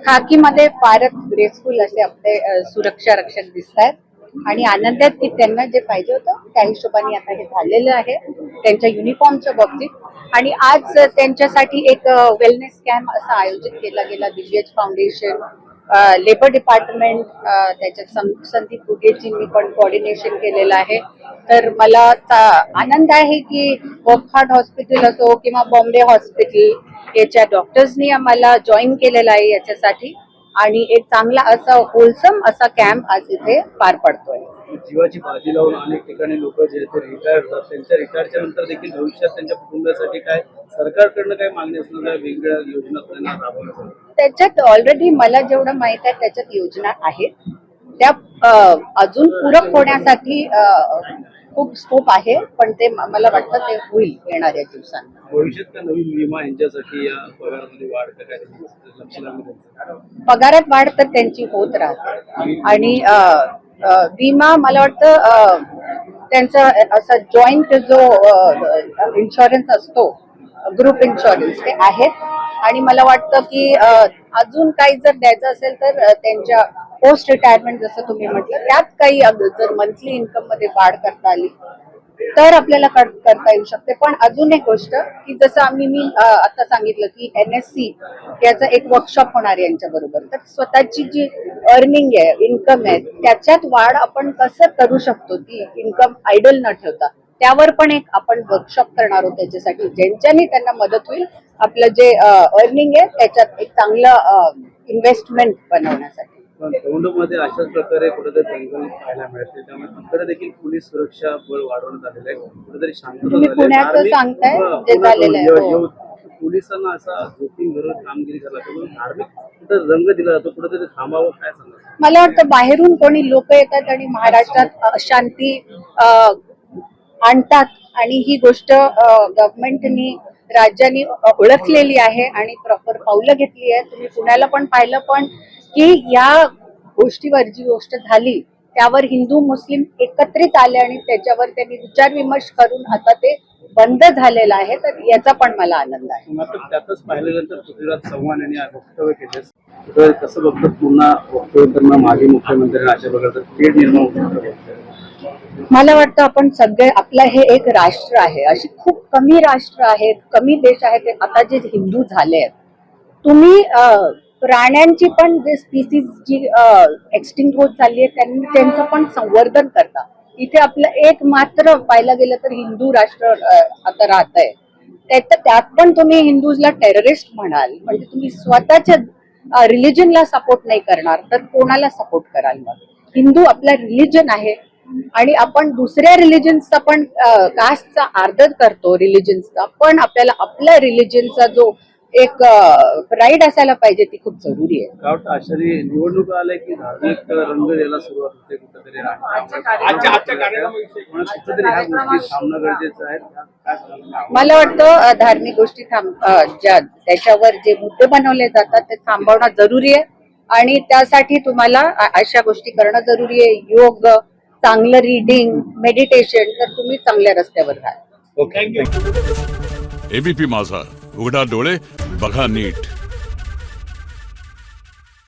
खाकीमध्ये फारच ग्रेसफुल असे आपले सुरक्षा रक्षक दिसत आहेत आणि आनंद आहेत की त्यांना जे पाहिजे होतं त्या हिशोबाने आता हे झालेलं आहे त्यांच्या युनिफॉर्मच्या बाबतीत। आणि आज त्यांच्यासाठी एक वेलनेस कॅम्प असा आयोजित केला गेला। दिव्यज फाउंडेशन, लेबर डिपार्टमेंट, त्याच्यात संदीप गुगेजींनी पण कोऑर्डिनेशन केलेलं आहे। तर मला आनंद आहे की वॉकहार्ट हॉस्पिटल असो किंवा बॉम्बे हॉस्पिटल याच्या डॉक्टर्सनी आम्हाला जॉईन केलेला आहे याच्यासाठी आणि एक चांगला असा होलसम असा कॅम्प आज इथे पार पडतोय। जीवाची बाजी लावून अनेक ठिकाणी लोक जे रिटायर होतात त्यांच्या रिटायरच्या नंतर देखील भविष्यात त्यांच्या कुटुंबासाठी काय सरकारकडनं काय मागणी असणार, वेगवेगळ्या योजना त्यांना राबवल्या त्याच्यात ऑलरेडी मला जेवढं माहित आहे त्याच्यात योजना आहेत, त्या अजून पूरक होण्यासाठी खूप स्कोप आहे, पण ते मला वाटतं ते होईल येणाऱ्या दिवसांत। भविष्यात का नवीन विमा यांच्यासाठी या पगारामध्ये वाढ काय लक्ष लागेल? पगारात वाढ तर त्यांची होत राहते आणि विमा मला वाटतं त्यांचा असा जॉईंट जो इन्शुरन्स असतो, ग्रुप इन्शुरन्स ते आहेत आणि मला वाटतं की अजून काही जर द्यायचं असेल तर त्यांच्या पोस्ट रिटायरमेंट जसं तुम्ही म्हटलं त्यात काही जर मंथली इन्कम मध्ये वाढ करता आली तर आपल्याला करता येऊ शकते। पण अजून एक गोष्ट की जसं मी आता सांगितलं की NSC याचं एक वर्कशॉप होणार आहे यांच्या बरोबर, तर स्वतःची जी अर्निंग आहे, इन्कम आहे त्याच्यात वाढ आपण कसं करू शकतो, ती इन्कम आयडल न ठेवता त्यावर पण एक आपण वर्कशॉप करणार आहोत त्याच्यासाठी, ज्यांच्यानी त्यांना मदत होईल आपलं जे अर्निंग आहे त्याच्यात एक चांगलं इन्व्हेस्टमेंट बनवण्यासाठी। दौंडमध्ये अशाच प्रकारे कुठेतरी दंगल पाहायला मिळते, त्यामुळे तिकडे देखील पोलीस सुरक्षा बळ वाढवण्यात आलेलं आहे, कुठेतरी शांतता तुम्ही पुण्याचं सांगताय जे झालेलं आहे, पोलिसांना असा जोखीम घेऊन कामगिरी करायला धार्मिक कुठे रंग दिला जातो, कुठेतरी थांबावं काय सांगा? मला वाटतं बाहेरून कोणी लोक येतात आणि महाराष्ट्रात अशांती आणतात आणि ही गोष्ट गव्हर्नमेंटनी राज्यांनी ओळखलेली आहे आणि प्रॉपर पावलं घेतली आहे। तुम्ही पुण्याला पण पाहिलं पण की या गोष्टीवर जी गोष्ट झाली त्यावर हिंदू मुस्लिम एकत्रित आले आणि त्याच्यावर त्यांनी विचार विमर्श करून आता ते बंद झालेलं आहे, तर याचा पण मला आनंद आहे। मात्र त्यातच पाहिल्यानंतर पृथ्वीराज चव्हाण यांनी वक्तव्य केले, कसं बघतात पुन्हा वक्तव्य करणं माजी मुख्यमंत्र्यांना अशा प्रकारचं तेढ निर्माण होतं? मला वाटतं आपण सगळे आपलं हे एक राष्ट्र आहे, अशी खूप कमी राष्ट्र आहेत, कमी देश आहेत आता जे हिंदू झाले आहेत। तुम्ही प्राण्यांची पण जे स्पीसीज जी एक्सटिंक्ट होत चालली आहे त्यांचं पण संवर्धन करता। इथे आपलं एक मात्र पाहायला गेलं तर हिंदू राष्ट्र आता राहत आहे, त्यात पण तुम्ही हिंदूजला टेररिस्ट म्हणाल, म्हणजे तुम्ही स्वतःच्या रिलिजनला सपोर्ट नाही करणार तर कोणाला सपोर्ट कराल? मग हिंदू आपला रिलिजन आहे आणि आपण दुसऱ्या रिलिजन्सचा पण कास्टचा आदर करतो रिलिजन्सचा, पण आपल्याला आपल्या रिलिजनचा जो एक प्राईड असायला पाहिजे ती खूप जरुरी आहे। आषाढी निवडणूक आल्या की धार्मिक रंग द्यायला सुरुवात होते कुठेतरी, थांबणं गरजेचं आहे। मला वाटतं धार्मिक गोष्टी त्याच्यावर जे मुद्दे बनवले जातात ते थांबवणं जरुरी आहे आणि त्यासाठी तुम्हाला अशा गोष्टी करणं जरुरी आहे। योग, चांगलं रीडिंग, मेडिटेशन, तर तुम्ही चांगल्या रस्त्यावर राहा। एबीपी माझा, उघडा डोळे बघा नीट।